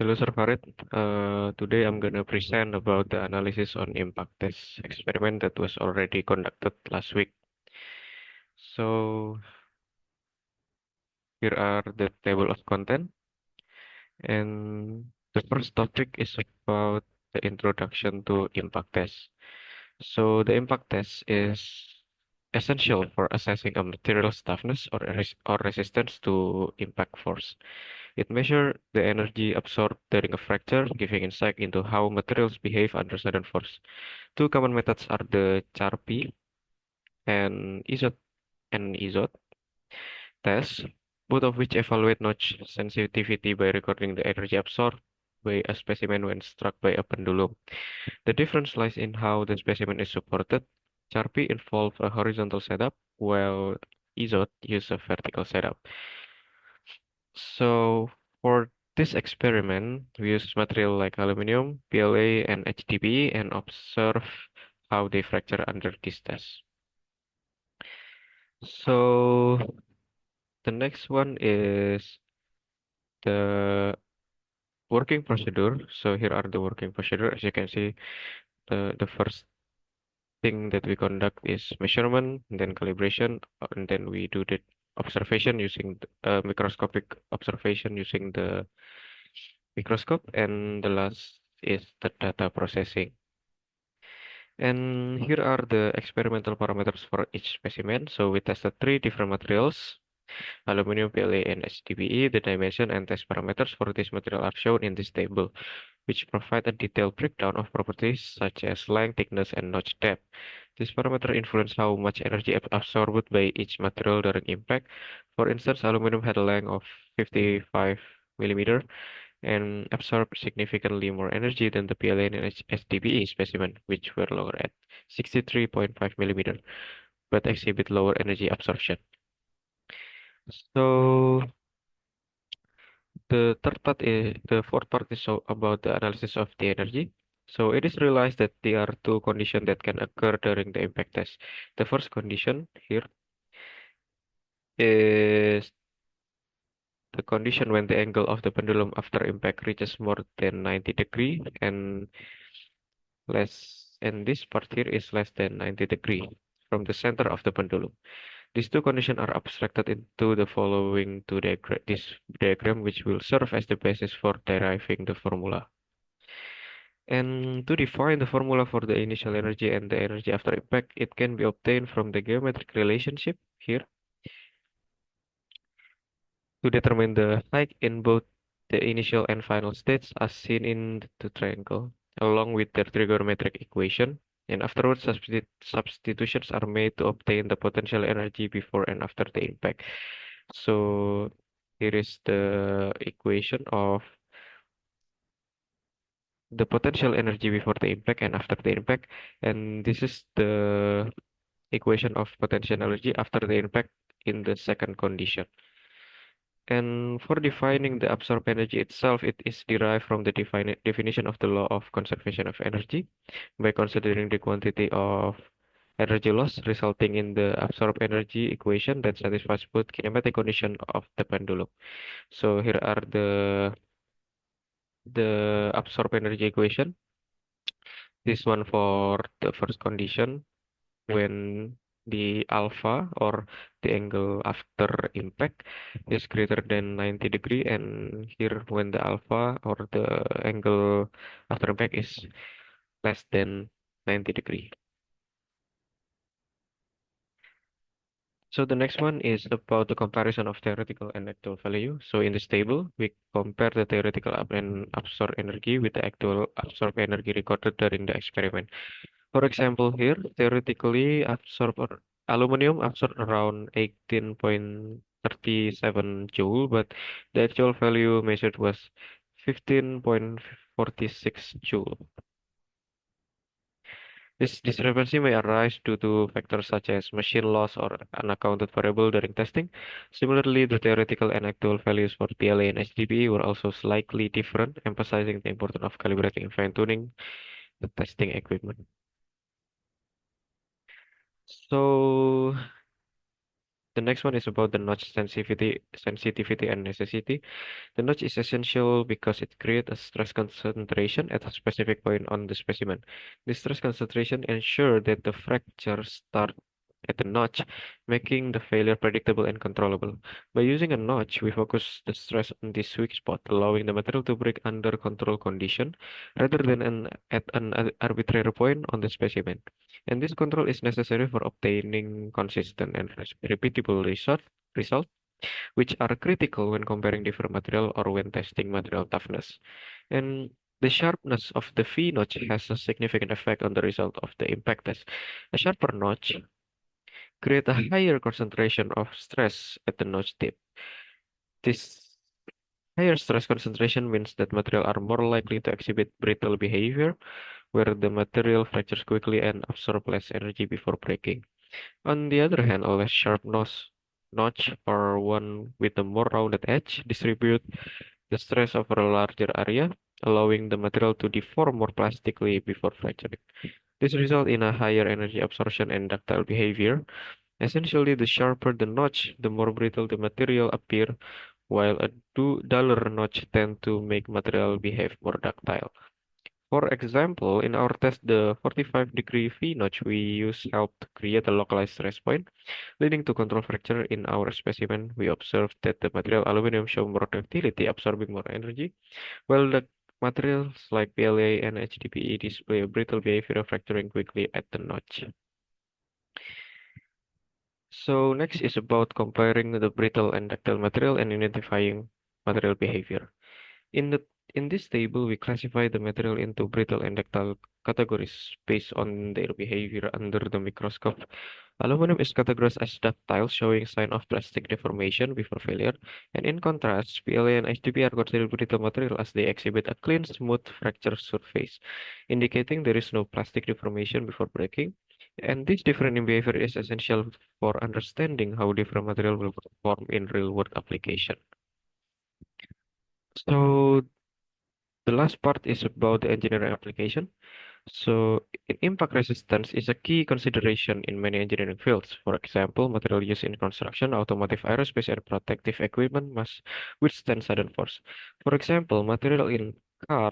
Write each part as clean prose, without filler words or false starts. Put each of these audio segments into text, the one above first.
Hello, Sir Farid. Today I'm gonna present about the analysis on impact test experiment that was already conducted last week. So here are the table of content, and the first topic is about the introduction to impact test. So the impact test is essential for assessing a material's toughness or resistance to impact force. It measures the energy absorbed during a fracture, giving insight into how materials behave under sudden force. Two common methods are the CHARPY and ISOT tests, both of which evaluate notch sensitivity by recording the energy absorbed by a specimen when struck by a pendulum. The difference lies in how the specimen is supported. CHARPY involves a horizontal setup, while ISOT uses a vertical setup. So for this experiment, we use material like aluminum, PLA, and HDPE and observe how they fracture under this test. So the next one is the working procedure. So here are the working procedure. As you can see, the first thing that we conduct is measurement, then calibration, and then we do the observation using microscopic observation using the microscope, and the last is the data processing. And here are the experimental parameters for each specimen. So we tested three different materials, aluminum, PLA, and HDPE. The dimension and test parameters for this material are shown in this table, which provide a detailed breakdown of properties such as length, thickness, and notch depth. This parameter influence how much energy absorbed by each material during impact. For instance, aluminum had a length of 55 millimeter and absorb significantly more energy than the PLA and HDPE specimen, which were lower at 63.5 millimeter, but exhibit lower energy absorption. So the fourth part is about the analysis of the energy. So it is realized that there are two conditions that can occur during the impact test. The first condition here is the condition when the angle of the pendulum after impact reaches more than 90 degree and this part here is less than 90 degree from the center of the pendulum. These two conditions are abstracted into the following this diagram, which will serve as the basis for deriving the formula. And to define the formula for the initial energy and the energy after impact, it can be obtained from the geometric relationship here to determine the height in both the initial and final states as seen in the triangle, along with the trigonometric equation. And afterwards, substitutions are made to obtain the potential energy before and after the impact. So here is the equation of the potential energy before the impact and after the impact. And this is the equation of potential energy after the impact in the second condition. And for defining the absorbed energy itself, it is derived from the definition of the law of conservation of energy by considering the quantity of energy loss resulting in the absorbed energy equation that satisfies both kinematic condition of the pendulum. So here are the absorbed energy equation. This one for the first condition when the alpha or the angle after impact is greater than 90 degree, and here when the alpha or the angle after impact is less than 90 degree. So the next one is about the comparison of theoretical and actual value. So in this table, we compare the theoretical and absorbed energy with the actual absorbed energy recorded during the experiment. For example, here, theoretically, aluminum absorbed around 18.37 joule, but the actual value measured was 15.46 joule. This discrepancy may arise due to factors such as machine loss or unaccounted variable during testing. Similarly, the theoretical and actual values for PLA and HDPE were also slightly different, emphasizing the importance of calibrating and fine-tuning the testing equipment. So The next one is about the notch sensitivity and necessity. The notch is essential because it creates a stress concentration at a specific point on the specimen. The stress concentration ensures that the fracture starts at the notch, making the failure predictable and controllable. By using a notch, we focus the stress on this weak spot, allowing the material to break under control condition rather than at an arbitrary point on the specimen. And this control is necessary for obtaining consistent and repeatable result which are critical when comparing different material or when testing material toughness. And the sharpness of the V notch has a significant effect on the result of the impact test. A sharper notch creates a higher concentration of stress at the notch tip. This higher stress concentration means that material are more likely to exhibit brittle behavior, where the material fractures quickly and absorb less energy before breaking. On the other hand, a less sharp notch or one with a more rounded edge distribute the stress over a larger area, allowing the material to deform more plastically before fracturing. This results in a higher energy absorption and ductile behavior. Essentially, the sharper the notch, the more brittle the material appear, while a duller notch tend to make material behave more ductile. For example, in our test, the 45-degree V notch we use helped create a localized stress point, leading to control fracture in our specimen. We observed that the material aluminum show more ductility, absorbing more energy, while the materials like PLA and HDPE display a brittle behavior, fracturing quickly at the notch. So next is about comparing the brittle and ductile material and identifying material behavior. In the in this table, we classify the material into brittle and ductile categories based on their behavior under the microscope. Aluminum is categorized as ductile, showing sign of plastic deformation before failure, and in contrast, PLA and HDPE are considered brittle material as they exhibit a clean, smooth fracture surface, indicating there is no plastic deformation before breaking. And this difference in behavior is essential for understanding how different material will perform in real-world application. So the last part is about the engineering application. So, impact resistance is a key consideration in many engineering fields. For example, material used in construction, automotive, aerospace, and protective equipment must withstand sudden force. For example, material in car,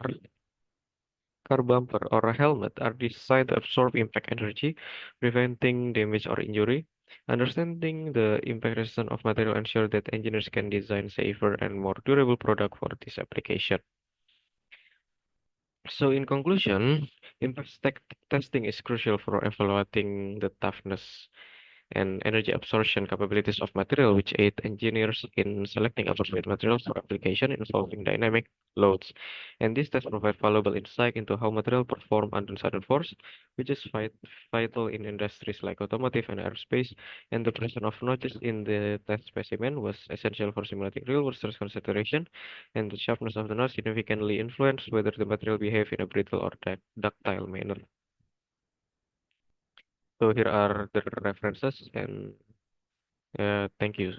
car bumper, or a helmet are designed to absorb impact energy, preventing damage or injury. Understanding the impact resistance of material ensures that engineers can design safer and more durable product for this application. So in conclusion, testing is crucial for evaluating the toughness and energy absorption capabilities of material, which aid engineers in selecting appropriate materials for application involving dynamic loads. And this test provide valuable insight into how material perform under sudden force, which is vital in industries like automotive and aerospace. And the presence of notches in the test specimen was essential for simulating real-world stress concentration, and the sharpness of the notch significantly influenced whether the material behave in a brittle or ductile manner. So here are the references, and thank you.